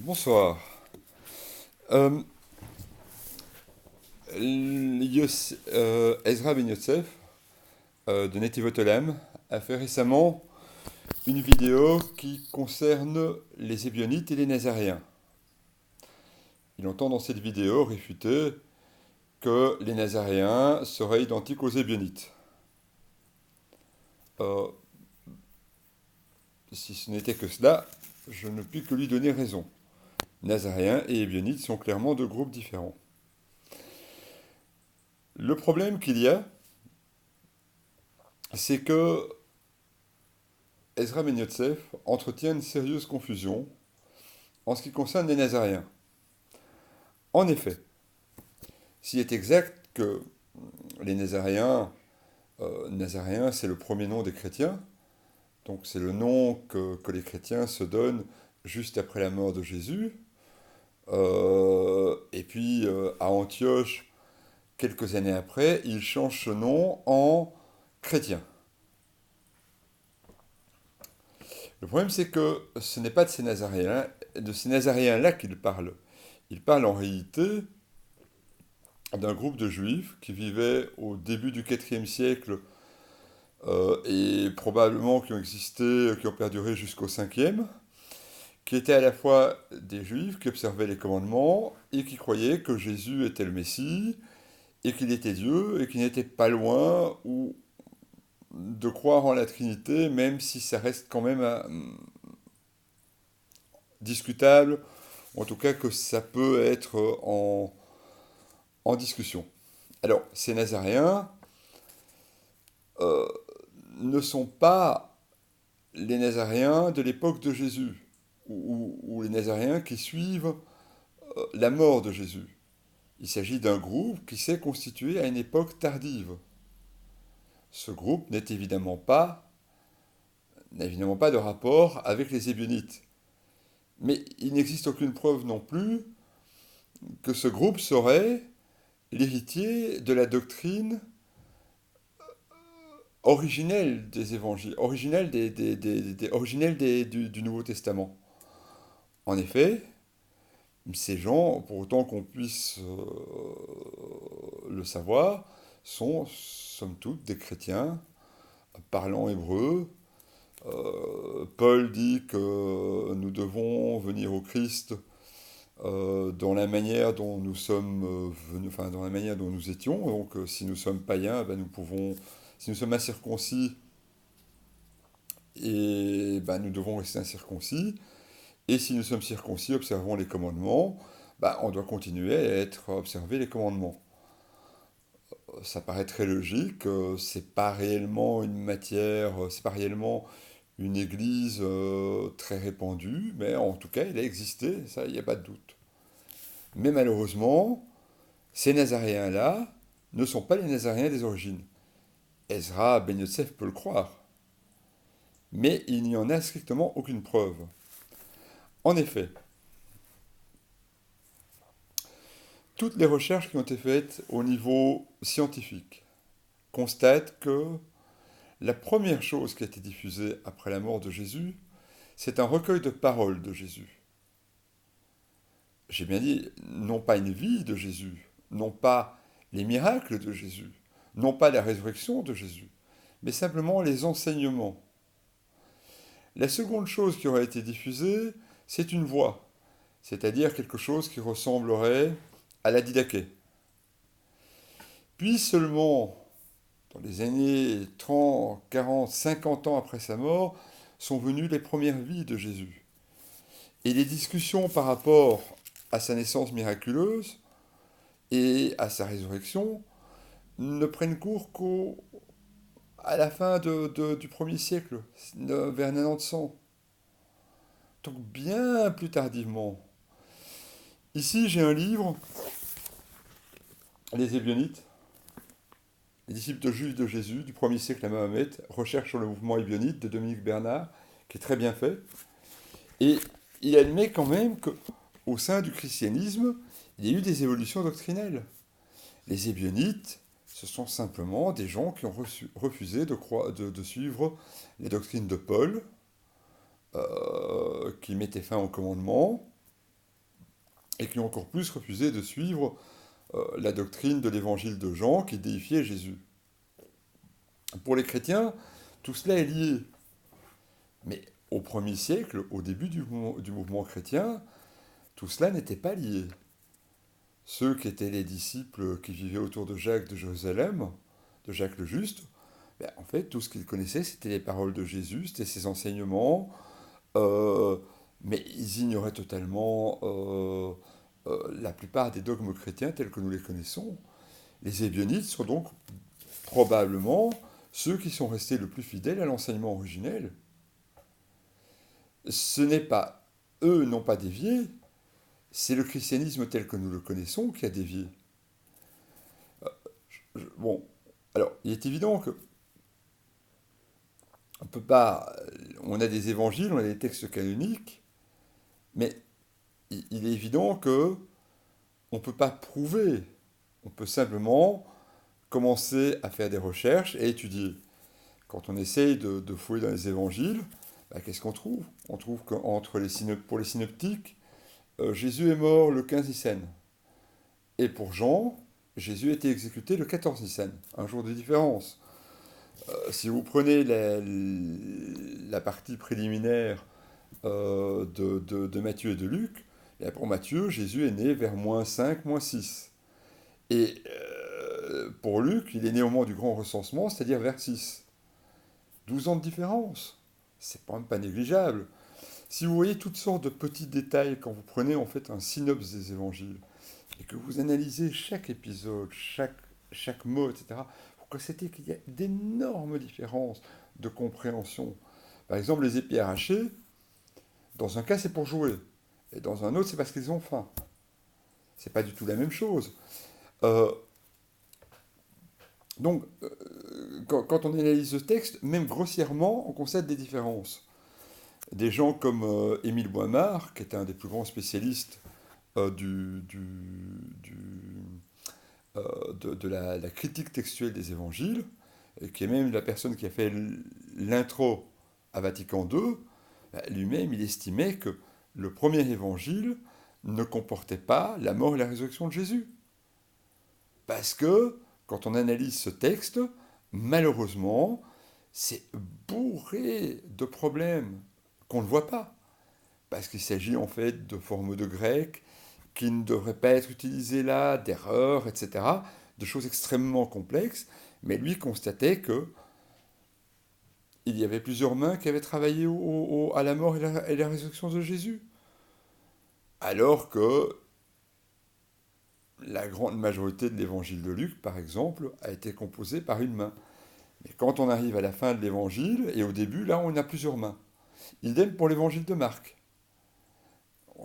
Bonsoir. Euh, Ezra Ben Yosef de Netivot Olam a fait récemment une vidéo qui concerne les Ébionites et les Nazaréens. Il entend dans cette vidéo réfuter que les Nazaréens seraient identiques aux Ébionites. Euh, si ce n'était que cela, je ne puis que lui donner raison. Nazaréens et Ébionites sont clairement deux groupes différents. Le problème qu'il y a, c'est que Ezra Ben Yosef entretient une sérieuse confusion en ce qui concerne les Nazaréens. En effet, s'il est exact que les Nazaréens c'est le premier nom des chrétiens, donc c'est le nom que les chrétiens se donnent juste après la mort de Jésus, et puis à Antioche, quelques années après, ils changent ce nom en chrétiens. Le problème, c'est que ce n'est pas de ces Nazaréens-là qu'il parle. Il parle en réalité d'un groupe de juifs qui vivaient au début du IVe siècle et probablement qui ont existé, qui ont perduré jusqu'au Ve, qui étaient à la fois des juifs qui observaient les commandements et qui croyaient que Jésus était le Messie et qu'il était Dieu et qu'il n'était pas loin ou de croire en la Trinité, même si ça reste quand même discutable, ou en tout cas que ça peut être en discussion. Alors, ces Nazaréens euh, ne sont pas les Nazaréens de l'époque de Jésus, ou les Nazaréens qui suivent la mort de Jésus. Il s'agit d'un groupe qui s'est constitué à une époque tardive. Ce groupe n'a évidemment pas de rapport avec les Ébionites. Mais il n'existe aucune preuve non plus que ce groupe serait l'héritier de la doctrine originelle des évangiles, originelle du Nouveau Testament. En effet, ces gens, pour autant qu'on puisse le savoir, sont somme toute des chrétiens parlant hébreu. Paul dit que nous devons venir au Christ dans la manière dont nous sommes venus, enfin dans la manière dont nous étions. Donc si nous sommes païens, ben, si nous sommes incirconcis, et ben, nous devons rester incirconcis. Et si nous sommes circoncis, observons les commandements, ben, on doit continuer à observer les commandements. Ça paraît très logique, c'est pas réellement une matière, c'est pas réellement une église très répandue, mais en tout cas, elle a existé, ça, il n'y a pas de doute. Mais malheureusement, ces Nazaréens-là ne sont pas les Nazaréens des origines. Ezra Ben Yosef peut le croire, mais il n'y en a strictement aucune preuve. En effet, toutes les recherches qui ont été faites au niveau scientifique constatent que la première chose qui a été diffusée après la mort de Jésus, c'est un recueil de paroles de Jésus. J'ai bien dit, non pas une vie de Jésus, non pas les miracles de Jésus, non pas la résurrection de Jésus, mais simplement les enseignements. La seconde chose qui aurait été diffusée, c'est une voix, c'est-à-dire quelque chose qui ressemblerait à la didaché. Puis seulement, dans les années 30, 40, 50 ans après sa mort, sont venues les premières vies de Jésus. Et les discussions par rapport à sa naissance miraculeuse et à sa résurrection ne prennent cours qu'à la fin du 1er siècle, vers 900. Donc bien plus tardivement. Ici, j'ai un livre, Les Ébionites, les disciples de Juifs de Jésus, du 1er siècle à Mahomet, recherche sur le mouvement ébionite de Dominique Bernard, qui est très bien fait. Et il admet quand même qu'au sein du christianisme, il y a eu des évolutions doctrinelles. Les Ébionites, ce sont simplement des gens qui ont refusé de suivre les doctrines de Paul, qui mettaient fin au commandement, et qui ont encore plus refusé de suivre la doctrine de l'évangile de Jean qui déifiait Jésus. Pour les chrétiens, tout cela est lié. Mais au 1er siècle, au début du mouvement chrétien, tout cela n'était pas lié. Ceux qui étaient les disciples qui vivaient autour de Jacques de Jérusalem, de Jacques le Juste, ben, en fait, tout ce qu'ils connaissaient, c'était les paroles de Jésus, c'était ses enseignements, euh, mais ils ignoraient totalement la plupart des dogmes chrétiens tels que nous les connaissons. Les Ébionites sont donc probablement ceux qui sont restés le plus fidèles à l'enseignement originel. Ce n'est pas, eux n'ont pas dévié, c'est le christianisme tel que nous le connaissons qui a dévié. Bon, alors, il est évident que on peut pas, on a des évangiles, on a des textes canoniques, mais il est évident que on ne peut pas prouver. On peut simplement commencer à faire des recherches et étudier. Quand on essaye de fouiller dans les évangiles, bah, qu'est-ce qu'on trouve? On trouve pour les synoptiques, Jésus est mort le 15 Nissan. Et pour Jean, Jésus a été exécuté le 14 Nissan, un jour de différence. Si vous prenez la partie préliminaire de Matthieu et de Luc, et pour Matthieu, Jésus est né vers -5, -6. Et pour Luc, il est né au moment du grand recensement, c'est-à-dire vers 6. 12 ans de différence. C'est quand même pas négligeable. Si vous voyez toutes sortes de petits détails quand vous prenez en fait un synopsis des évangiles et que vous analysez chaque épisode, chaque mot, etc., vous constatez qu'il y a d'énormes différences de compréhension. Par exemple, les épis arrachés, dans un cas c'est pour jouer, et dans un autre c'est parce qu'ils ont faim. C'est pas du tout la même chose. Euh, donc, quand on analyse le texte, même grossièrement, on constate des différences. Des gens comme Émile Boimard, qui est un des plus grands spécialistes de la critique textuelle des évangiles, et qui est même la personne qui a fait l'intro à Vatican II, bah, lui-même, il estimait que le premier évangile ne comportait pas la mort et la résurrection de Jésus. Parce que, quand on analyse ce texte, malheureusement, c'est bourré de problèmes qu'on ne voit pas. Parce qu'il s'agit en fait de formes de grec qui ne devraient pas être utilisées là, d'erreurs, etc. De choses extrêmement complexes. Mais lui constatait que il y avait plusieurs mains qui avaient travaillé à la mort et la résurrection de Jésus. Alors que la grande majorité de l'évangile de Luc, par exemple, a été composée par une main. Mais quand on arrive à la fin de l'évangile, et au début, là, on a plusieurs mains. Idem pour l'évangile de Marc.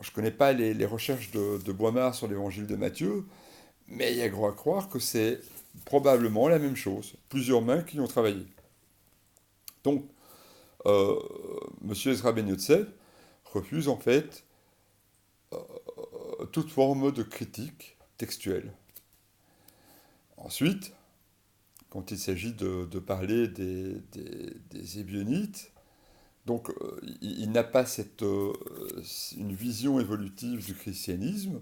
Je ne connais pas les recherches de Boimard sur l'évangile de Matthieu, mais il y a gros à croire que c'est probablement la même chose. Plusieurs mains qui ont travaillé. Donc, euh, M. Ezra Ben Yosef refuse en fait toute forme de critique textuelle. Ensuite, quand il s'agit de parler des Ébionites, donc il n'a pas une vision évolutive du christianisme,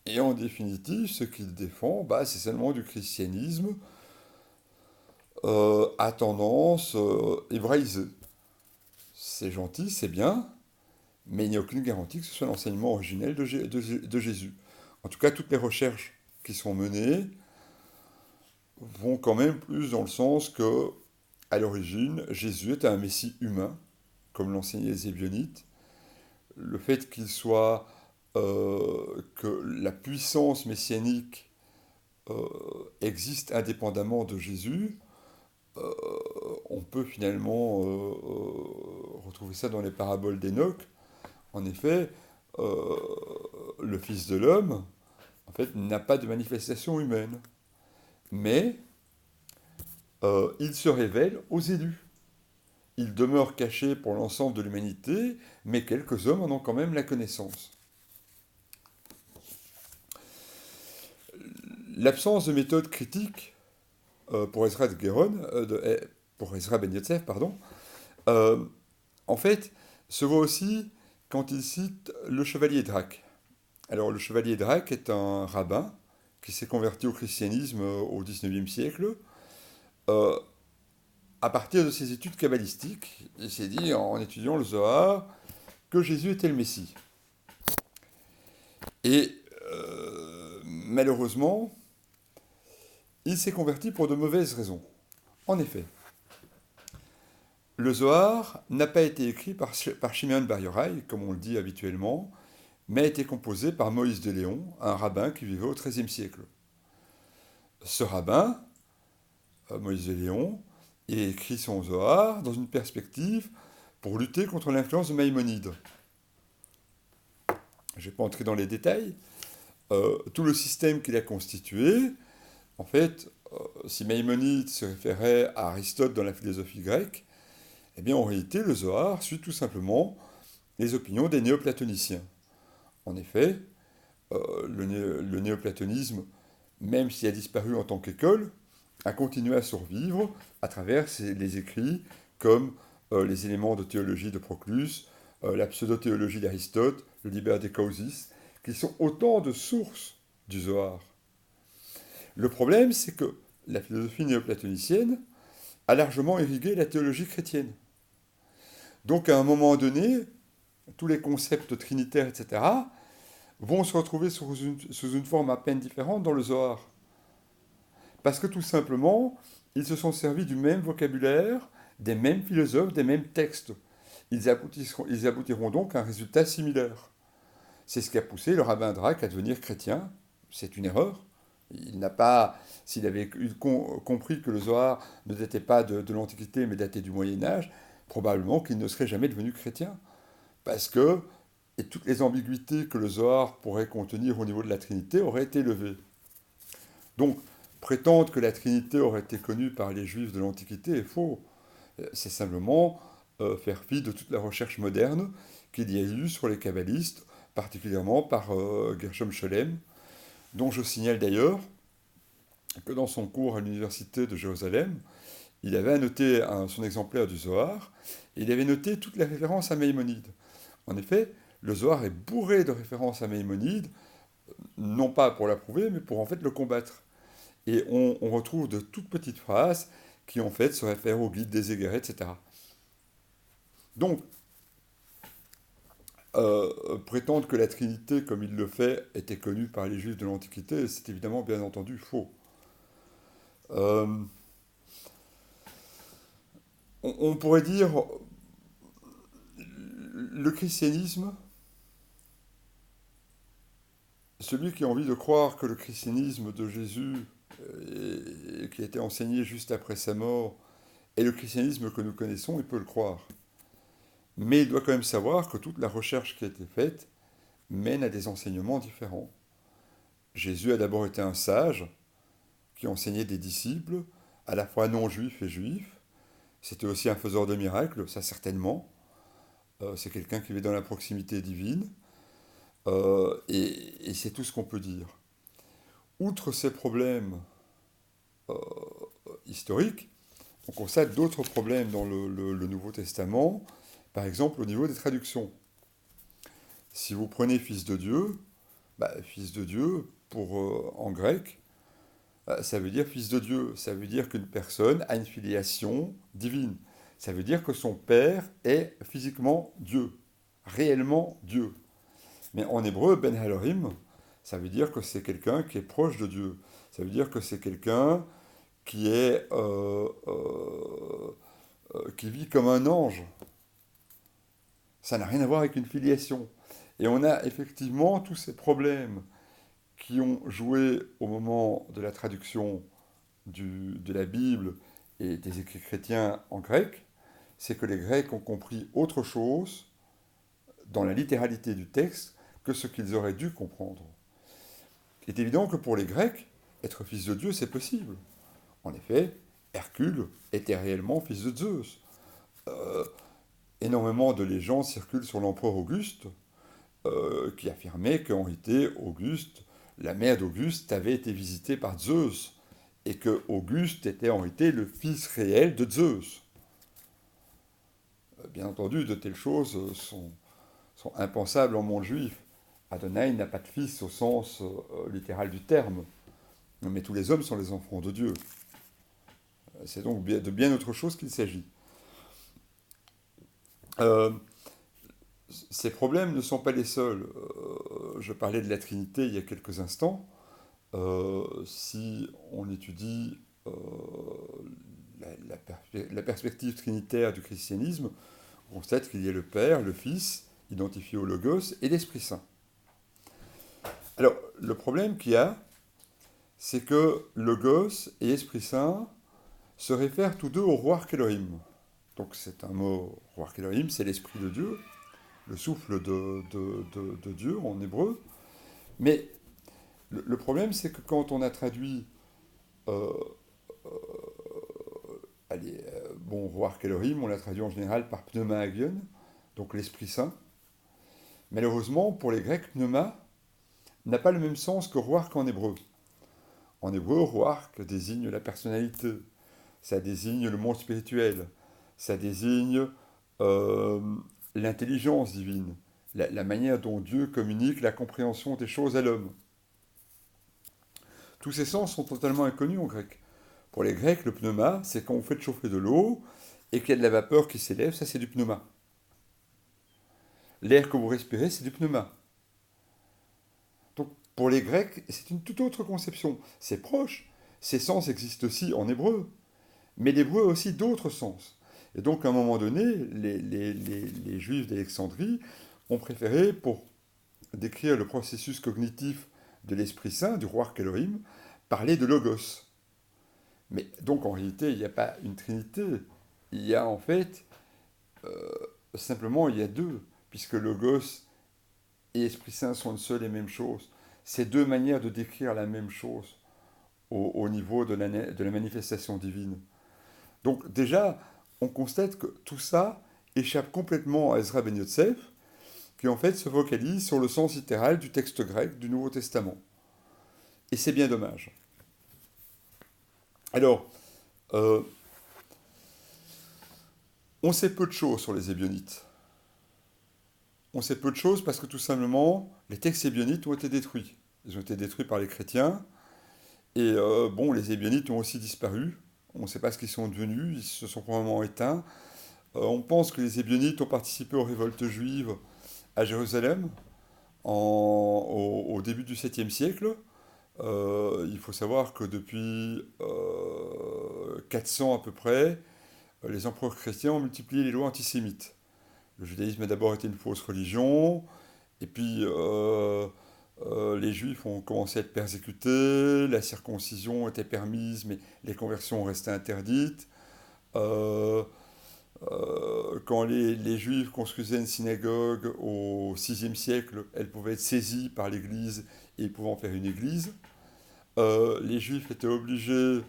et en définitive, ce qu'il défend, bah, c'est seulement du christianisme à tendance hébraïsée. C'est gentil, c'est bien, mais il n'y a aucune garantie que ce soit l'enseignement originel de Jésus. En tout cas, toutes les recherches qui sont menées vont quand même plus dans le sens que, à l'origine, Jésus était un messie humain, comme l'enseignaient les Ébionites. Le fait que la puissance messianique existe indépendamment de Jésus, euh, on peut finalement retrouver ça dans les paraboles d'Enoch. En effet, le Fils de l'homme, en fait, n'a pas de manifestation humaine, mais il se révèle aux élus. Il demeure caché pour l'ensemble de l'humanité, mais quelques hommes en ont quand même la connaissance. L'absence de méthode critique pour Ezra de Guéron, pour Ezra Ben Yosef, pardon, euh, en fait, se voit aussi quand il cite le chevalier Drac. Alors, le chevalier Drake est un rabbin qui s'est converti au christianisme au XIXe siècle. Euh, à partir de ses études kabbalistiques, il s'est dit, en étudiant le Zohar, que Jésus était le Messie. Et malheureusement, il s'est converti pour de mauvaises raisons. En effet, le Zohar n'a pas été écrit par Shimon Bar Yochai, comme on le dit habituellement, mais a été composé par Moïse de Léon, un rabbin qui vivait au XIIIe siècle. Ce rabbin, Moïse de Léon, a écrit son Zohar dans une perspective pour lutter contre l'influence de Maïmonide. Je ne vais pas entrer dans les détails. Tout le système qu'il a constitué, en fait, si Maïmonide se référait à Aristote dans la philosophie grecque, eh bien en réalité, le Zohar suit tout simplement les opinions des néoplatoniciens. En effet, le néoplatonisme, même s'il a disparu en tant qu'école, a continué à survivre à travers les écrits comme les éléments de théologie de Proclus, la pseudo-théologie d'Aristote, le Liber de Causis, qui sont autant de sources du Zohar. Le problème, c'est que la philosophie néoplatonicienne a largement irrigué la théologie chrétienne. Donc à un moment donné, tous les concepts trinitaires, etc., vont se retrouver sous une forme à peine différente dans le Zohar. Parce que tout simplement, ils se sont servis du même vocabulaire, des mêmes philosophes, des mêmes textes. Ils aboutiront donc à un résultat similaire. C'est ce qui a poussé le rabbin Drake à devenir chrétien. C'est une erreur. Il n'a pas, s'il avait compris que le Zohar ne datait pas de l'Antiquité, mais datait du Moyen Âge, probablement qu'il ne serait jamais devenu chrétien. Parce que et toutes les ambiguïtés que le Zohar pourrait contenir au niveau de la Trinité auraient été levées. Donc, prétendre que la Trinité aurait été connue par les Juifs de l'Antiquité est faux. C'est simplement faire fi de toute la recherche moderne qu'il y a eu sur les kabbalistes, particulièrement par Gershom Scholem, dont je signale d'ailleurs que dans son cours à l'Université de Jérusalem, il avait annoté son exemplaire du Zohar, et il avait noté toutes les références à Maïmonide. En effet, le Zohar est bourré de références à Maïmonide, non pas pour l'approuver, mais pour en fait le combattre. Et on retrouve de toutes petites phrases qui en fait se réfèrent au guide des égarés, etc. Donc, prétendre que la Trinité, comme il le fait, était connue par les Juifs de l'Antiquité, c'est évidemment bien entendu faux. On pourrait dire le christianisme, celui qui a envie de croire que le christianisme de Jésus, qui a été enseigné juste après sa mort, est le christianisme que nous connaissons, il peut le croire. Mais il doit quand même savoir que toute la recherche qui a été faite mène à des enseignements différents. Jésus a d'abord été un sage qui enseignait des disciples, à la fois non-juifs et juifs. C'était aussi un faiseur de miracles, ça certainement. C'est quelqu'un qui vit dans la proximité divine. Et c'est tout ce qu'on peut dire. Outre ces problèmes euh, historiques, on constate d'autres problèmes dans le Nouveau Testament, par exemple au niveau des traductions. Si vous prenez Fils de Dieu, Fils de Dieu, en grec, ça veut dire Fils de Dieu. Ça veut dire qu'une personne a une filiation divine. Ça veut dire que son Père est physiquement Dieu, réellement Dieu. Mais en hébreu, Ben Halorim, ça veut dire que c'est quelqu'un qui est proche de Dieu. Ça veut dire que c'est quelqu'un qui qui vit comme un ange. Ça n'a rien à voir avec une filiation. Et on a effectivement tous ces problèmes qui ont joué au moment de la traduction de la Bible et des écrits chrétiens en grec, c'est que les Grecs ont compris autre chose dans la littéralité du texte que ce qu'ils auraient dû comprendre. Il est évident que pour les Grecs, être fils de Dieu, c'est possible. En effet, Hercule était réellement fils de Zeus. Euh, Énormément de légendes circulent sur l'empereur Auguste, qui affirmait qu'en réalité, Auguste, la mère d'Auguste, avait été visitée par Zeus, et que Auguste était en réalité le fils réel de Zeus. Bien entendu, de telles choses sont impensables en monde juif. Adonai n'a pas de fils au sens littéral du terme, mais tous les hommes sont les enfants de Dieu. C'est donc de bien autre chose qu'il s'agit. Euh, Ces problèmes ne sont pas les seuls. Je parlais de la Trinité il y a quelques instants. Si on étudie la perspective trinitaire du christianisme, on constate qu'il y a le Père, le Fils, identifié au Logos, et l'Esprit Saint. Alors, le problème qu'il y a, c'est que Logos et Esprit Saint se réfèrent tous deux au roi Elohim. Donc c'est un mot, roi Elohim, c'est l'Esprit de Dieu, le souffle de Dieu en hébreu. Mais le problème, c'est que quand on a traduit, euh, roi Elohim, on l'a traduit en général par Pneuma Agion, donc l'Esprit Saint. Malheureusement, pour les Grecs, Pneuma n'a pas le même sens que roi qu'en hébreu. En hébreu, roi désigne la personnalité, ça désigne le monde spirituel, ça désigne euh, l'intelligence divine, la manière dont Dieu communique la compréhension des choses à l'homme. Tous ces sens sont totalement inconnus en grec. Pour les Grecs, le pneuma, c'est quand on fait chauffer de l'eau et qu'il y a de la vapeur qui s'élève, ça c'est du pneuma. L'air que vous respirez, c'est du pneuma. Donc pour les Grecs, c'est une toute autre conception. C'est proche. Ces sens existent aussi en hébreu, mais l'hébreu a aussi d'autres sens. Et donc à un moment donné, les Juifs d'Alexandrie ont préféré, pour décrire le processus cognitif de l'Esprit Saint, du roi Elohim, parler de logos. Mais donc en réalité, il n'y a pas une trinité. Il y a en fait, euh, simplement, il y a deux, puisque logos et Esprit Saint sont une seule et même chose. C'est deux manières de décrire la même chose au niveau de la manifestation divine. Donc déjà, on constate que tout ça échappe complètement à Ezra Ben Yotzef, qui en fait se focalise sur le sens littéral du texte grec du Nouveau Testament. Et c'est bien dommage. Alors, euh, on sait peu de choses sur les Ébionites. On sait peu de choses parce que tout simplement, les textes ébionites ont été détruits. Ils ont été détruits par les chrétiens. Et les Ébionites ont aussi disparu. On ne sait pas ce qu'ils sont devenus. Ils se sont probablement éteints. On pense que les Ébionites ont participé aux révoltes juives à Jérusalem au début du 7e siècle. Il faut savoir que depuis 400 à peu près, les empereurs chrétiens ont multiplié les lois antisémites. Le judaïsme a d'abord été une fausse religion, et puis les juifs ont commencé à être persécutés, la circoncision était permise, mais les conversions restaient interdites. Euh, quand les juifs construisaient une synagogue au 6e siècle, elle pouvait être saisie par l'église et ils pouvaient en faire une église. Les juifs étaient obligés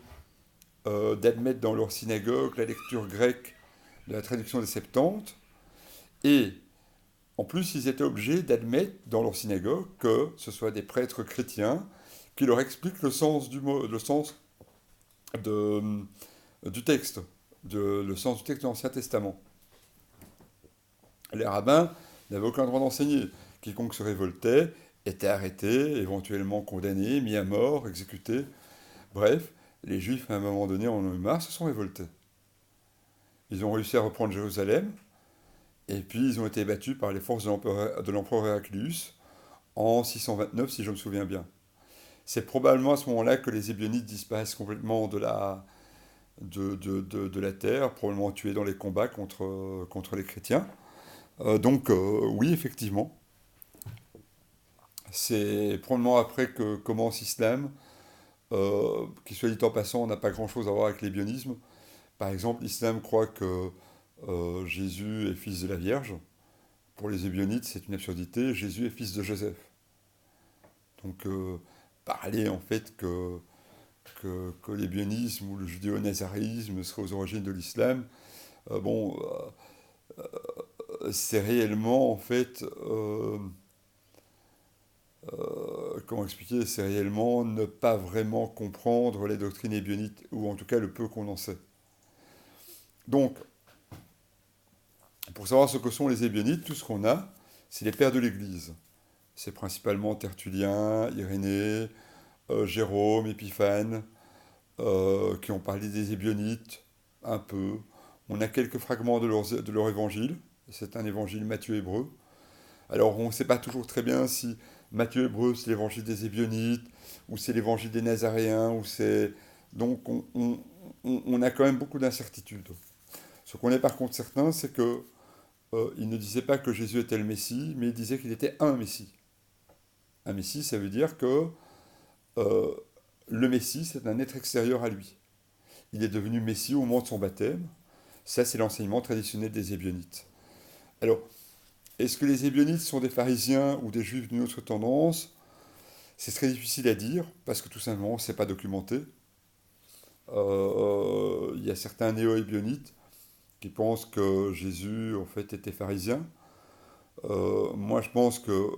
d'admettre dans leur synagogue la lecture grecque de la traduction des Septante, et en plus, ils étaient obligés d'admettre dans leur synagogue que ce soit des prêtres chrétiens qui leur expliquent le sens du mot, le sens de, du texte, le sens du texte de l'Ancien Testament. Les rabbins n'avaient aucun droit d'enseigner. Quiconque se révoltait était arrêté, éventuellement condamné, mis à mort, exécuté. Bref, les Juifs, à un moment donné, en ont eu marre, se sont révoltés. Ils ont réussi à reprendre Jérusalem, et puis ils ont été battus par les forces de l'empereur Héraclius en 629, si je me souviens bien. C'est probablement à ce moment-là que les Ébionites disparaissent complètement de la terre, probablement tués dans les combats contre les chrétiens. Oui, effectivement, c'est probablement après que commence l'islam, qui soit dit en passant n'a pas grand-chose à voir avec l'ébionisme. Par exemple, l'islam croit que Jésus est fils de la Vierge. Pour les ébionites, c'est une absurdité. Jésus est fils de Joseph. Donc, parler en fait que l'ébionisme ou le judéo-nazaréisme serait aux origines de l'islam, c'est réellement en fait, comment expliquer, c'est réellement ne pas vraiment comprendre les doctrines ébionites, ou en tout cas le peu qu'on en sait. Donc, pour savoir ce que sont les ébionites, tout ce qu'on a, c'est les pères de l'Église. C'est principalement Tertullien, Irénée, Jérôme, Épiphane, qui ont parlé des Ébionites, un peu. On a quelques fragments de leur évangile. C'est un évangile Matthieu-Hébreu. Alors, on ne sait pas toujours très bien si Matthieu-Hébreu, c'est l'évangile des Ébionites, ou c'est l'évangile des Nazaréens, ou c'est... Donc, on a quand même beaucoup d'incertitudes. Ce qu'on est par contre certain, c'est que il ne disait pas que Jésus était le Messie, mais il disait qu'il était un Messie. Un Messie, ça veut dire que euh, le Messie, c'est un être extérieur à lui. Il est devenu Messie au moment de son baptême. Ça, c'est l'enseignement traditionnel des Ébionites. Alors, est-ce que les Ébionites sont des pharisiens ou des juifs d'une autre tendance? C'est très difficile à dire, parce que tout simplement, c'est pas documenté. Il y a certains néo-ébionites qui pensent que Jésus, en fait, était pharisien. Moi, je pense que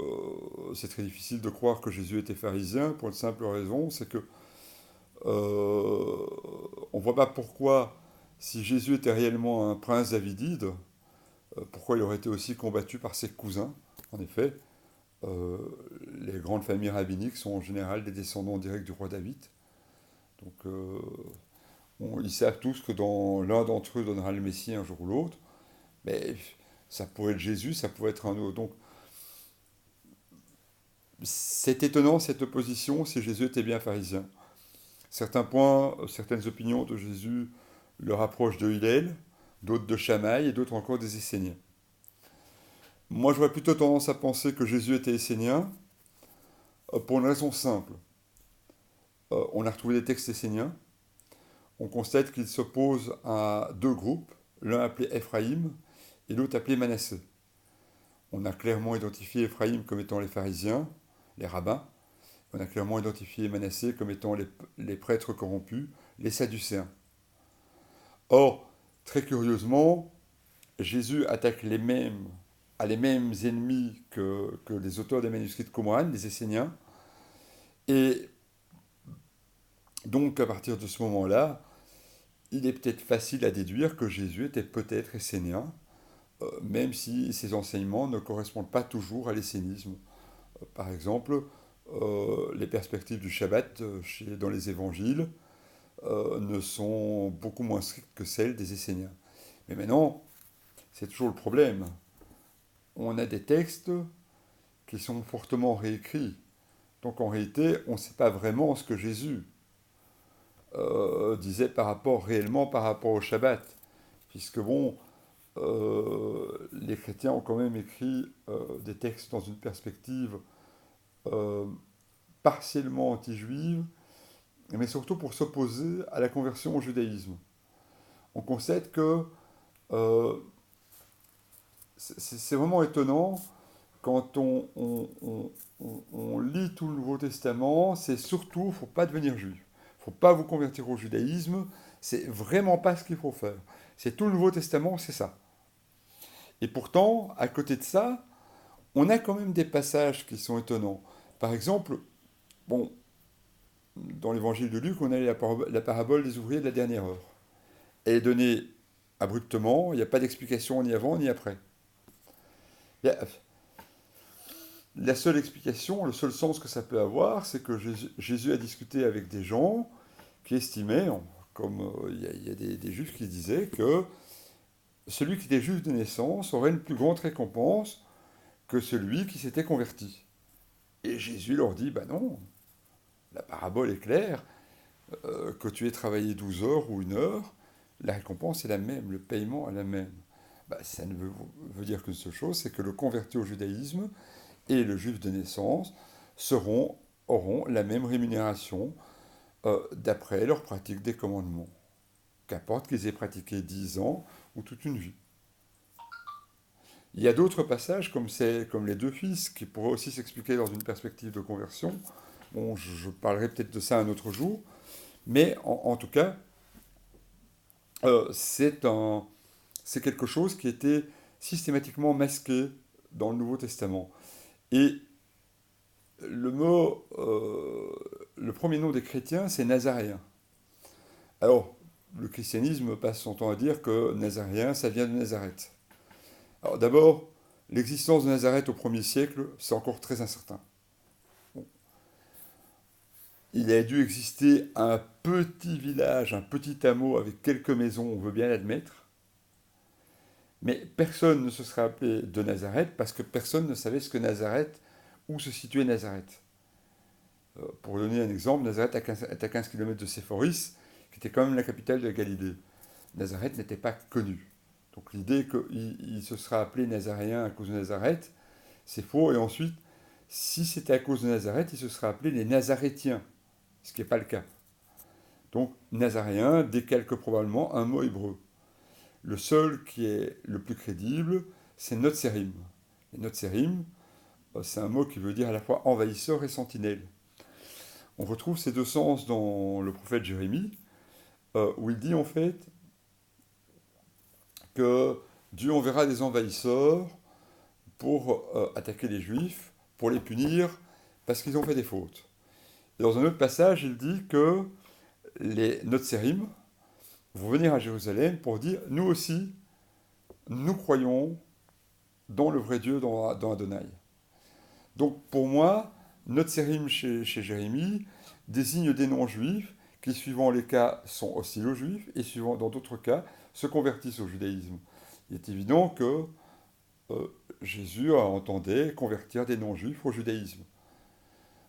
c'est très difficile de croire que Jésus était pharisien, pour une simple raison, c'est que on ne voit pas pourquoi, si Jésus était réellement un prince davidide, pourquoi il aurait été aussi combattu par ses cousins. En effet, euh, les grandes familles rabbiniques sont en général des descendants directs du roi David. Donc, ils savent tous que l'un d'entre eux donnera le Messie un jour ou l'autre, mais ça pourrait être Jésus, ça pourrait être un autre. Donc, c'est étonnant cette opposition si Jésus était bien pharisien. Certains points, certaines opinions de Jésus le rapprochent de Hillel, d'autres de Shammai et d'autres encore des Esséniens. Moi, j'aurais plutôt tendance à penser que Jésus était essénien pour une raison simple. On a retrouvé des textes esséniens. On constate qu'ils s'opposent à deux groupes, l'un appelé Éphraïm et l'autre appelé Manassé. On a clairement identifié Éphraïm comme étant les pharisiens, les rabbins. On a clairement identifié Manassé comme étant les prêtres corrompus, les sadducéens. Or, très curieusement, Jésus attaque les mêmes ennemis que les auteurs des manuscrits de Qumran, les Esséniens. Et donc, à partir de ce moment-là, il est peut-être facile à déduire que Jésus était peut-être essénien, même si ses enseignements ne correspondent pas toujours à l'essénisme. Par exemple, les perspectives du Shabbat dans les évangiles ne sont beaucoup moins strictes que celles des Esséniens. Mais maintenant, c'est toujours le problème. On a des textes qui sont fortement réécrits. Donc en réalité, on ne sait pas vraiment ce que Jésus disait réellement par rapport au Shabbat. Puisque bon, les chrétiens ont quand même écrit des textes dans une perspective euh, partiellement anti-juive, mais surtout pour s'opposer à la conversion au judaïsme. On constate que euh, c'est vraiment étonnant quand on lit tout le Nouveau Testament, c'est surtout, il ne faut pas devenir juif. Il ne faut pas vous convertir au judaïsme, c'est vraiment pas ce qu'il faut faire. C'est tout le Nouveau Testament, c'est ça. Et pourtant, à côté de ça, on a quand même des passages qui sont étonnants. Par exemple, bon, dans l'évangile de Luc, on a la parabole des ouvriers de la dernière heure. Elle est donnée abruptement, il n'y a pas d'explication ni avant ni après. La seule explication, le seul sens que ça peut avoir, c'est que Jésus a discuté avec des gens qui estimaient, comme il y a des juifs qui disaient, que celui qui était juif de naissance aurait une plus grande récompense que celui qui s'était converti. Et Jésus leur dit, bah non, la parabole est claire, que tu aies travaillé 12 heures ou 1 heure, la récompense est la même, le paiement est la même. Bah, ça ne veut dire qu'une seule chose, c'est que le converti au judaïsme et le juif de naissance auront la même rémunération d'après leur pratique des commandements. Qu'importe qu'ils aient pratiqué 10 ans ou toute une vie. Il y a d'autres passages comme les deux fils qui pourraient aussi s'expliquer dans une perspective de conversion. Bon, je parlerai peut-être de ça un autre jour, mais en tout cas, c'est quelque chose qui était systématiquement masqué dans le Nouveau Testament. Et le premier nom des chrétiens, c'est Nazaréen. Alors, le christianisme passe son temps à dire que Nazaréen, ça vient de Nazareth. Alors d'abord, l'existence de Nazareth au 1er siècle, c'est encore très incertain. Bon. Il a dû exister un petit village, un petit hameau avec quelques maisons, on veut bien l'admettre, mais personne ne se serait appelé de Nazareth parce que personne ne savait ce que Nazareth, où se situait Nazareth. Pour donner un exemple, Nazareth est à 15 km de Séphoris, qui était quand même la capitale de Galilée. Nazareth n'était pas connu. Donc l'idée qu'il se sera appelé Nazaréen à cause de Nazareth, c'est faux. Et ensuite, si c'était à cause de Nazareth, il se sera appelé les Nazarétiens, ce qui n'est pas le cas. Donc Nazaréen décalque probablement un mot hébreu. Le seul qui est le plus crédible, c'est Notserim. Et Notserim, c'est un mot qui veut dire à la fois envahisseur et sentinelle. On retrouve ces deux sens dans le prophète Jérémie, où il dit en fait que Dieu enverra des envahisseurs pour attaquer les Juifs, pour les punir, parce qu'ils ont fait des fautes. Et dans un autre passage, il dit que les Notserim vont venir à Jérusalem pour dire, nous aussi, nous croyons dans le vrai Dieu, dans Adonai. Donc pour moi, Notserim chez Jérémie désigne des non-juifs qui, suivant les cas, sont hostiles aux juifs et, suivant dans d'autres cas, se convertissent au judaïsme. Il est évident que Jésus entendait convertir des non-juifs au judaïsme.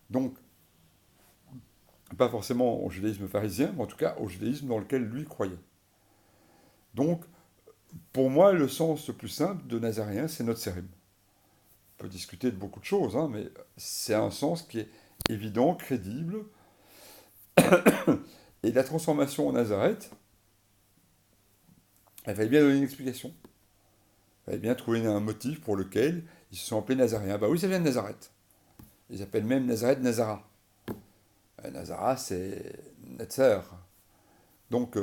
Donc, pas forcément au judaïsme pharisien, mais en tout cas au judaïsme dans lequel lui croyait. Donc, pour moi, le sens le plus simple de Nazaréen, c'est Notserim. On peut discuter de beaucoup de choses, hein, mais c'est un sens qui est évident, crédible. Et la transformation en Nazareth, elle fallait bien donner une explication. Il fallait bien trouver un motif pour lequel ils se sont appelés Nazaréens. Bah oui, ça vient de Nazareth. Ils appellent même Nazareth Nazara. Nazara, c'est Netzer. Donc,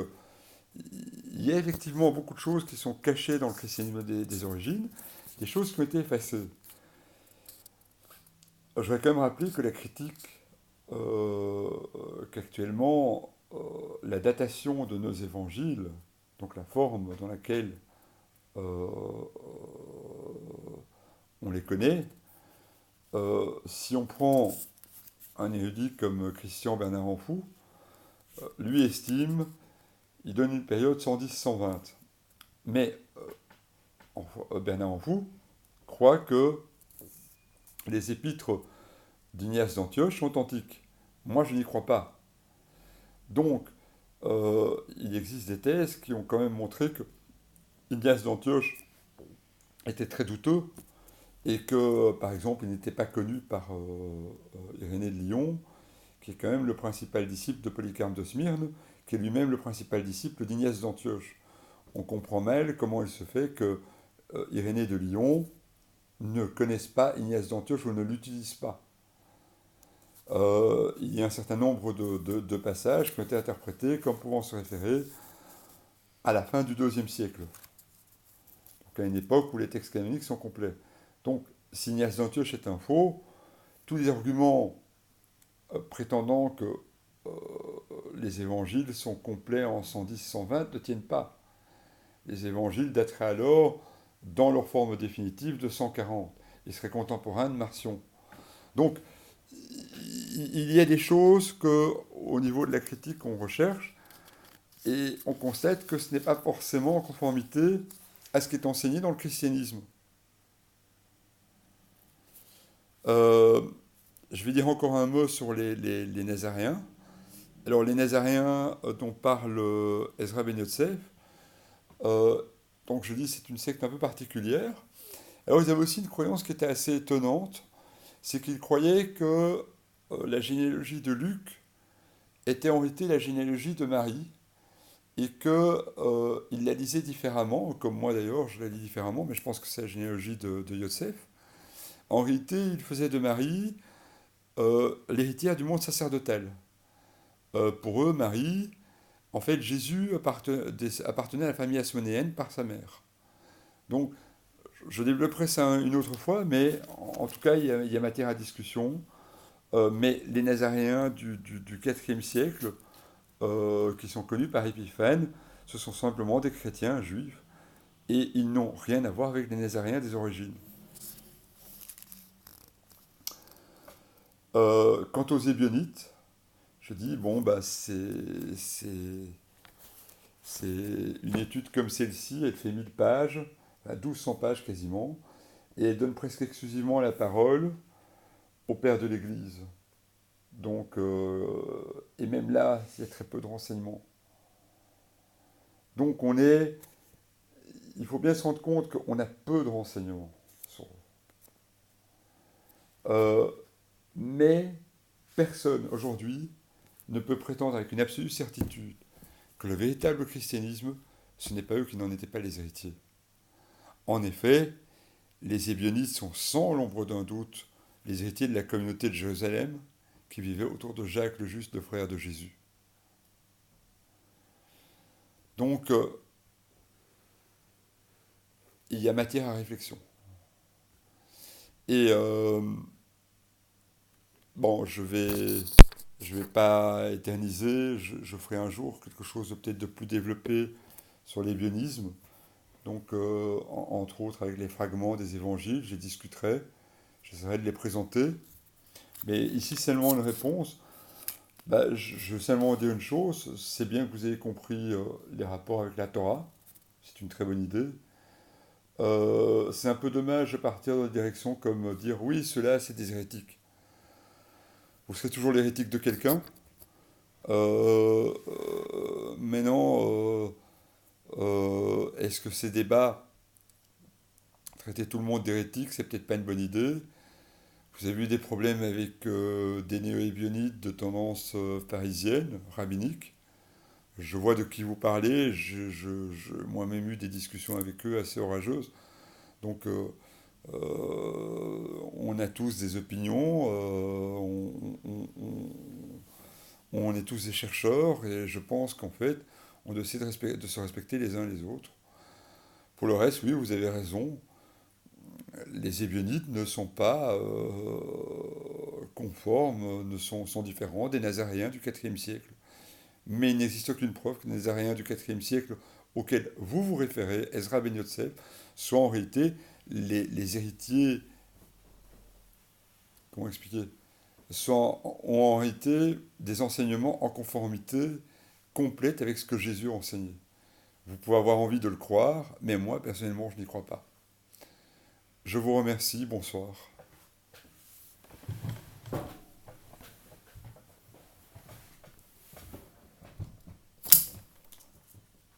il y a effectivement beaucoup de choses qui sont cachées dans le christianisme des origines, des choses qui ont été effacées. Je voudrais quand même rappeler que la critique, qu'actuellement, la datation de nos évangiles, donc la forme dans laquelle on les connaît, si on prend un érudit comme Christian Bernard Amfou, lui estime, il donne une période 110-120. Mais Bernard Amfou croit que les épîtres d'Ignace d'Antioche sont authentiques. Moi, je n'y crois pas. Donc, il existe des thèses qui ont quand même montré que Ignace d'Antioche était très douteux et que, par exemple, il n'était pas connu par Irénée de Lyon, qui est quand même le principal disciple de Polycarpe de Smyrne, qui est lui-même le principal disciple d'Ignace d'Antioche. On comprend mal comment il se fait que Irénée de Lyon ne connaisse pas Ignace d'Antioche ou ne l'utilise pas. Il y a un certain nombre de passages qui ont été interprétés comme pouvant se référer à la fin du IIe siècle, donc à une époque où les textes canoniques sont complets. Donc, si Ignace d'Antioche est un faux, tous les arguments prétendant que les évangiles sont complets en 110-120 ne tiennent pas. Les évangiles dateraient alors, dans leur forme définitive, de 140. Ils seraient contemporains de Marcion. Donc, il y a des choses que, au niveau de la critique, on recherche, et on constate que ce n'est pas forcément en conformité à ce qui est enseigné dans le christianisme. Je vais dire encore un mot sur les Nazaréens. Alors, les Nazaréens dont parle Ezra Ben Yotzef, donc je dis c'est une secte un peu particulière. Alors, ils avaient aussi une croyance qui était assez étonnante, c'est qu'ils croyaient que la généalogie de Luc était en réalité la généalogie de Marie, et qu'ils la lisaient différemment, comme moi d'ailleurs, je la lis différemment, mais je pense que c'est la généalogie de Yosef. En réalité, il faisait de Marie l'héritière du monde sacerdotal. Pour eux, Marie, en fait, Jésus appartenait à la famille asmonéenne par sa mère. Donc, je développerai ça une autre fois, mais en tout cas, il y a matière à discussion. Mais les Nazaréens du IVe siècle, qui sont connus par Épiphane, ce sont simplement des chrétiens juifs, et ils n'ont rien à voir avec les Nazaréens des origines. Quant aux Ébionites, je dis, bon, bah, c'est une étude comme celle-ci, elle fait 1000 pages, 1200 pages quasiment, et elle donne presque exclusivement la parole au père de l'Église. Donc, et même là, il y a très peu de renseignements. Donc il faut bien se rendre compte qu'on a peu de renseignements sur eux. Mais personne aujourd'hui ne peut prétendre avec une absolue certitude que le véritable christianisme, ce n'est pas eux qui n'en étaient pas les héritiers. En effet, les Ébionites sont sans l'ombre d'un doute les héritiers de la communauté de Jérusalem qui vivait autour de Jacques le Juste, le frère de Jésus. Donc, il y a matière à réflexion. Et bon, je vais pas éterniser. Je ferai un jour quelque chose de peut-être de plus développé sur l'ébionisme. Donc, entre autres avec les fragments des évangiles, j'y discuterai. J'essaierai de les présenter. Mais ici, seulement une réponse. Bah, je veux seulement dire une chose. C'est bien que vous ayez compris les rapports avec la Torah. C'est une très bonne idée. C'est un peu dommage de partir dans une direction comme dire oui, ceux-là, c'est des hérétiques. Vous serez toujours l'hérétique de quelqu'un. Mais non, est-ce que ces débats, traiter tout le monde d'hérétique, c'est peut-être pas une bonne idée. Vous avez eu des problèmes avec des néo-ébionites de tendance pharisienne, rabbinique. Je vois de qui vous parlez, moi-même eu des discussions avec eux assez orageuses. Donc, on a tous des opinions, on est tous des chercheurs, et je pense qu'en fait, on doit essayer de se respecter les uns les autres. Pour le reste, oui, vous avez raison, les ébionites ne sont pas conformes, sont différents des Nazaréens du IVe siècle. Mais il n'existe aucune preuve que les Nazaréens du IVe siècle auxquels vous vous référez, Ezra Ben Yotsef, soient en réalité les héritiers, comment expliquer, ont en réalité des enseignements en conformité complète avec ce que Jésus a enseigné. Vous pouvez avoir envie de le croire, mais moi, personnellement, je n'y crois pas. Je vous remercie, bonsoir.